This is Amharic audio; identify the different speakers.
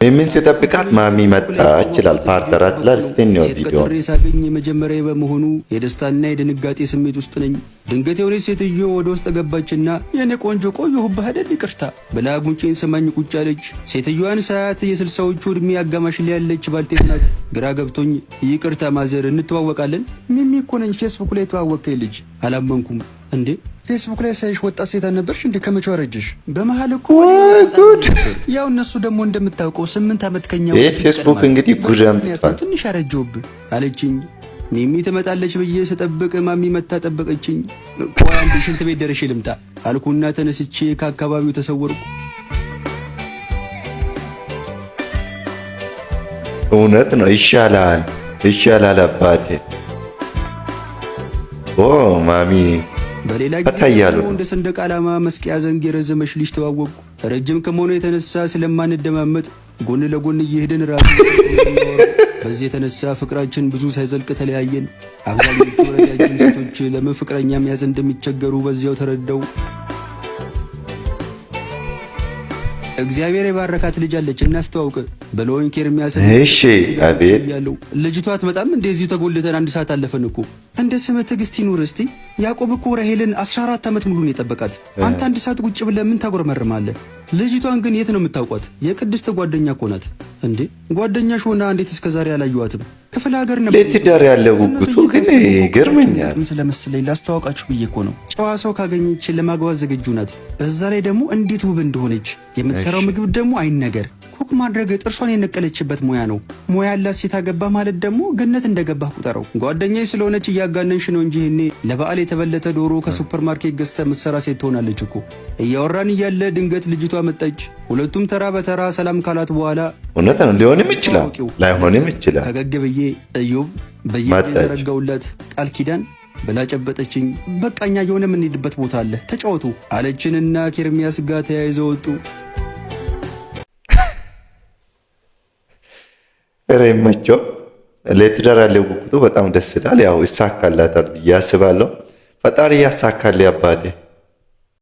Speaker 1: ምን ሲጠብቃት ማሚ መጣች ይችላል ፓርት 4 ላይ ስተኛው ቪዲዮ
Speaker 2: ሳገኝ የመጀመሪያ በመሆኑ የደስታና የድንጋጤ ስሜት ውስጥ ነኝ። ድንገት የሆነች ሴትዮ ወደ ውስጥ ገባችና የኔ ቆንጆ ቆየሁብህ አይደል ይቅርታ ብላ ጉንጬን ስማኝ ቁጭ አለች። ሴትዮዋን ሳያት የ60ዎቹ ዕድሜ አጋማሽ ላይ ያለች ባልቴት ናት። ግራ ገብቶኝ ይቅርታ ማዘር እንተዋወቃለን? ሚሚ እኮ ነኝ ፌስቡክ ላይ ተዋወቀኝ ልጅ። አላመንኩም። እንዴ ፌስቡክ ላይ ሳይሽ ወጣት ሴት አልነበርሽ እንዴ? ከመቼው አረጀሽ? በመሃል እኮ ጉድ። ያው እነሱ ደግሞ እንደምታውቀው 8 ዓመት ከኛ
Speaker 1: ፌስቡክ እንግዲህ ጉድ አምጥቷል።
Speaker 2: ትንሽ አረጀውብህ አለችኝ። ሚሚ ትመጣለች ብዬ ስጠብቅ ማሚ መታ ጠበቀችኝ። ቆይ አንድ ሽንት ቤት ደርሼ ልምጣ አልኩና ተነስቼ ከአካባቢው ተሰወርኩ።
Speaker 1: እውነት ነው። ይሻላል አባቴ። ኦ ማሚ
Speaker 2: በሌላ ጊዜ እንደ ሰንደቅ ዓላማ መስቀያ ዘንግ የረዘመች ልጅ ተዋወቅኩ። ረጅም ከመሆኑ የተነሳ ስለማንደማመጥ ጎን ለጎን እየሄድን ራሱ በዚህ የተነሳ ፍቅራችን ብዙ ሳይዘልቅ ተለያየን። አብዛኞቹ ረጃጅም ሴቶች ለምን ፍቅረኛ መያዝ እንደሚቸገሩ በዚያው ተረዳው። እግዚአብሔር የባረካት ልጅ አለች እናስተዋውቅ በሎን ኬርሚያስ።
Speaker 1: እሺ አቤት
Speaker 2: ያለው ልጅቷ አትመጣም እንደዚህ ተጎልተን 1 ሰዓት አለፈን እኮ። እንደ ስመ ትዕግስት ይኑር እስቲ። ያዕቆብ እኮ ራሄልን 14 ዓመት ሙሉ ነው የጠበቃት። አንተ 1 ሰዓት ቁጭ ብለህ ምን ታጎረመርማለህ? ልጅቷን ግን የት ነው የምታውቋት? የቅድስት ጓደኛ እኮ ናት። እንዴ ጓደኛሽ ሆና እንዴት እስከዛሬ አላየኋትም? ክፍለ ሀገር ነው
Speaker 1: ለትዳር ያለው ጉጉቱ ግን ይገርመኛል።
Speaker 2: ስለመሰለኝ ላስተዋውቃችሁ ብዬ እኮ ነው። ጨዋ ሰው ካገኘች ለማግባት ዝግጁ ናት። በዛ ላይ ደግሞ እንዴት ውብ እንደሆነች የምትሰራው ምግብ ደግሞ አይነገር። ኩክ ማድረግ ጥርሷን የነቀለችበት ሙያ ነው። ሙያ ያላት ሴት አገባ ማለት ደግሞ ገነት እንደገባህ ቁጠረው። ጓደኛዬ ስለሆነች እያጋነንሽ ነው እንጂ እኔ ለበዓል የተበለተ ዶሮ ከሱፐር ማርኬት ገዝተህ ምትሰራ ሴት ትሆናለች እኮ። እያወራን እያለ ድንገት ልጅቷ መጣች። ሁለቱም ተራ በተራ ሰላም ካላት በኋላ
Speaker 1: እውነት ነው ሊሆንም ይችላል ላይሆንም ይችላል።
Speaker 2: ፈገግ ብዬ እዮብ በየዘረጋውላት ቃል ኪዳን ብላ ጨበጠችኝ። በቃኛ የሆነ የምንሄድበት ቦታ አለ ተጫወቱ አለችንና ከኤርሚያስ ጋር ተያይዘው ወጡ።
Speaker 1: ረይመቸው ለትዳር ያለው ጉጉቱ በጣም ደስ ይላል። ያው ይሳካላታል ብዬ አስባለሁ። ፈጣሪ ያሳካል አባቴ።